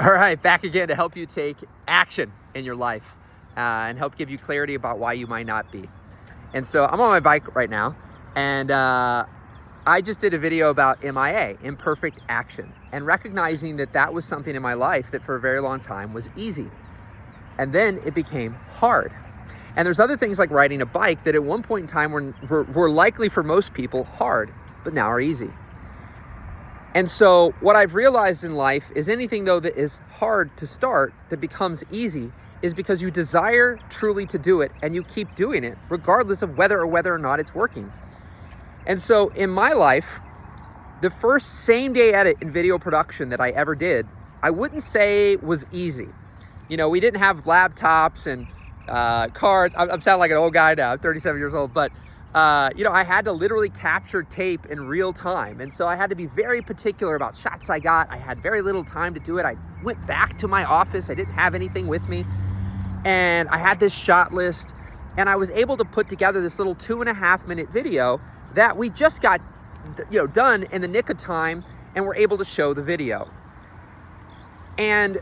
All right, back again to help you take action in your life and help give you clarity about why you might not be. And so I'm on my bike right now, and I just did a video about MIA, imperfect action, and recognizing that that was something in my life that for a very long time was easy. And then it became hard. And there's other things like riding a bike that at one point in time were likely for most people hard, but now are easy. And so what I've realized in life is anything though that is hard to start that becomes easy is because you desire truly to do it and you keep doing it regardless of whether or not it's working. And so in my life, the first same day edit in video production that I ever did, I wouldn't say was easy. You know, we didn't have laptops and cards. I'm sounding like an old guy now, I'm 37 years old, but I had to literally capture tape in real time. And so I had to be very particular about shots I got. I had very little time to do it. I went back to my office. I didn't have anything with me. And I had this shot list, and I was able to put together this little 2.5 minute video that we just got, done in the nick of time, and we're able to show the video. And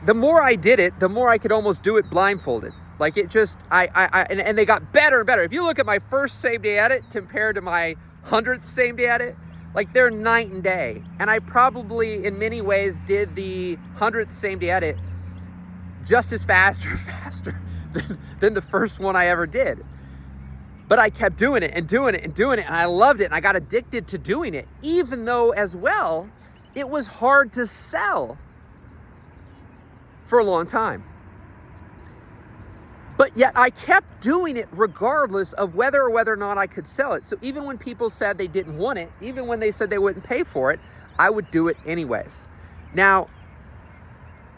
the more I did it, the more I could almost do it blindfolded. Like it just, and they got better and better. If you look at my first same day edit compared to my 100th same day edit, like they're night and day. And I probably in many ways did the 100th same day edit just as faster than the first one I ever did. But I kept doing it and doing it and doing it, and I loved it, and I got addicted to doing it, even though as well, it was hard to sell for a long time. But yet I kept doing it regardless of whether or not I could sell it. So even when people said they didn't want it, even when they said they wouldn't pay for it, I would do it anyways. Now,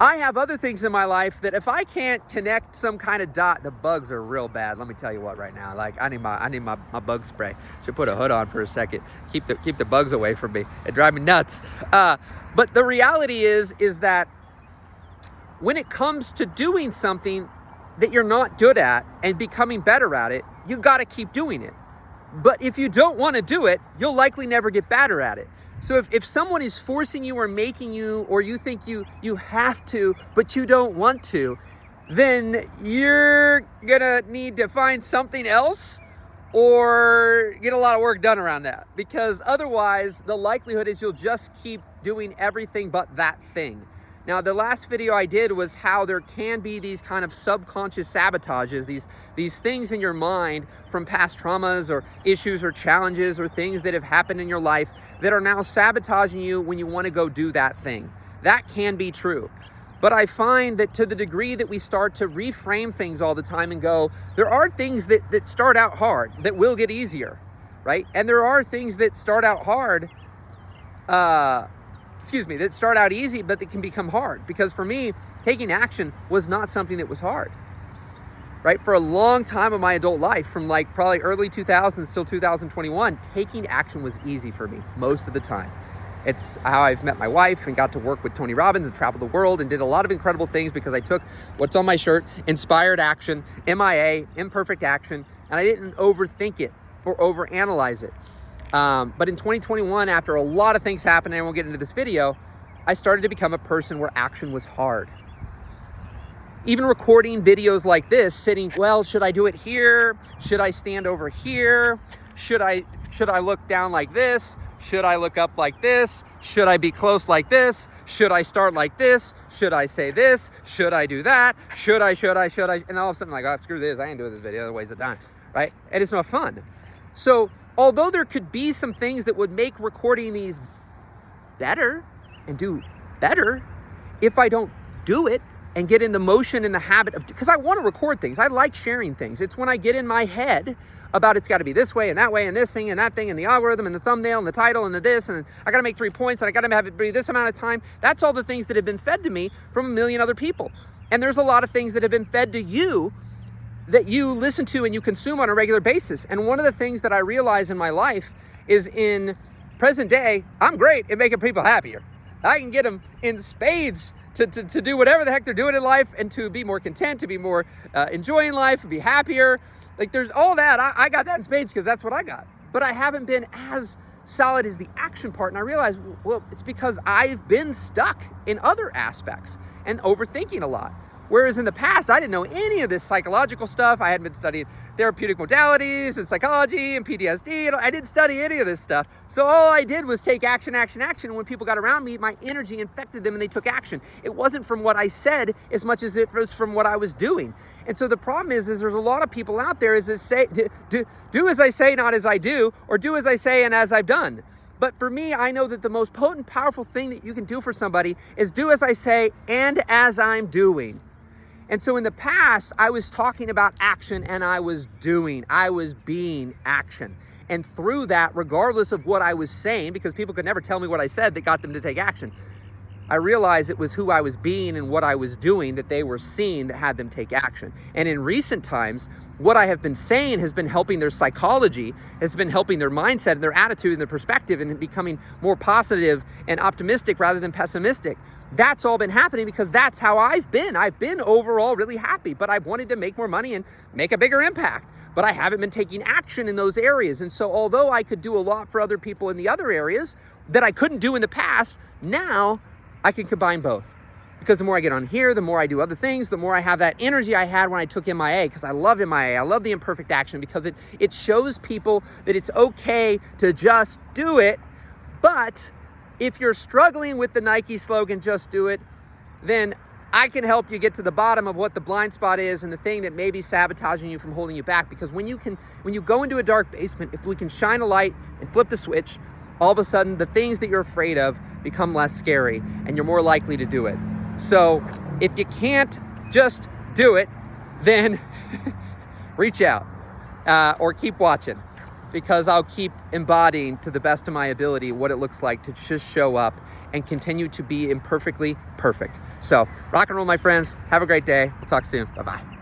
I have other things in my life that if I can't connect some kind of dot, the bugs are real bad. Let me tell you what right now. Like I need my bug spray. Should put a hood on for a second. Keep the bugs away from me. It drives me nuts. But the reality is that when it comes to doing something that you're not good at and becoming better at it, you got to keep doing it. But if you don't want to do it, you'll likely never get better at it. So if someone is forcing you or making you, or you think you have to, but you don't want to, then you're gonna need to find something else or get a lot of work done around that. Because otherwise, the likelihood is you'll just keep doing everything but that thing. Now, the last video I did was how there can be these kind of subconscious sabotages, these things in your mind from past traumas or issues or challenges or things that have happened in your life that are now sabotaging you when you want to go do that thing. That can be true. But I find that to the degree that we start to reframe things all the time and go, there are things that start out hard that will get easier, right? And there are things that start out hard, that start out easy, but that can become hard. Because for me, taking action was not something that was hard, right? For a long time of my adult life, from like probably early 2000s till 2021, taking action was easy for me most of the time. It's how I've met my wife and got to work with Tony Robbins and travel the world and did a lot of incredible things because I took what's on my shirt, inspired action, MIA, imperfect action, and I didn't overthink it or overanalyze it. But in 2021, after a lot of things happened, and I won't get into this video, I started to become a person where action was hard. Even recording videos like this, sitting, well, should I do it here? Should I stand over here? Should I look down like this? Should I look up like this? Should I be close like this? Should I start like this? Should I say this? Should I do that? Should I? And all of a sudden, like, oh, screw this. I ain't doing this video. It's a waste of time, right? And it's not fun. So although there could be some things that would make recording these better and do better, if I don't do it and get in the motion and the habit of, because I want to record things. I like sharing things. It's when I get in my head about it's got to be this way and that way and this thing and that thing and the algorithm and the thumbnail and the title and the this and I got to make 3 points and I got to have it be this amount of time. That's all the things that have been fed to me from a million other people. And there's a lot of things that have been fed to you that you listen to and you consume on a regular basis. And one of the things that I realize in my life is in present day, I'm great at making people happier. I can get them in spades to do whatever the heck they're doing in life and to be more content, to be more enjoying life, to be happier. Like there's all that. I got that in spades because that's what I got. But I haven't been as solid is the action part. And I realized, well, it's because I've been stuck in other aspects and overthinking a lot. Whereas in the past, I didn't know any of this psychological stuff. I hadn't been studying therapeutic modalities and psychology and PTSD. I didn't study any of this stuff. So all I did was take action. And when people got around me, my energy infected them and they took action. It wasn't from what I said as much as it was from what I was doing. And so the problem is there's a lot of people out there that say, do as I say, not as I do, or do as I say and as I've done. But for me, I know that the most potent, powerful thing that you can do for somebody is do as I say and as I'm doing. And so in the past, I was talking about action and I was being action. And through that, regardless of what I was saying, because people could never tell me what I said that got them to take action, I realized it was who I was being and what I was doing that they were seeing that had them take action. And in recent times, what I have been saying has been helping their psychology, has been helping their mindset and their attitude and their perspective and becoming more positive and optimistic rather than pessimistic. That's all been happening because that's how I've been. I've been overall really happy, but I've wanted to make more money and make a bigger impact. But I haven't been taking action in those areas. And so although I could do a lot for other people in the other areas that I couldn't do in the past, now I can combine both. Because the more I get on here, the more I do other things, the more I have that energy I had when I took MIA, because I love MIA. I love the imperfect action because it shows people that it's okay to just do it. But if you're struggling with the Nike slogan, just do it, then I can help you get to the bottom of what the blind spot is and the thing that may be sabotaging you from holding you back. Because when you go into a dark basement, if we can shine a light and flip the switch, all of a sudden the things that you're afraid of become less scary and you're more likely to do it. So if you can't just do it, then reach out or keep watching, because I'll keep embodying to the best of my ability what it looks like to just show up and continue to be imperfectly perfect. So rock and roll, my friends. Have a great day. We'll talk soon. Bye-bye.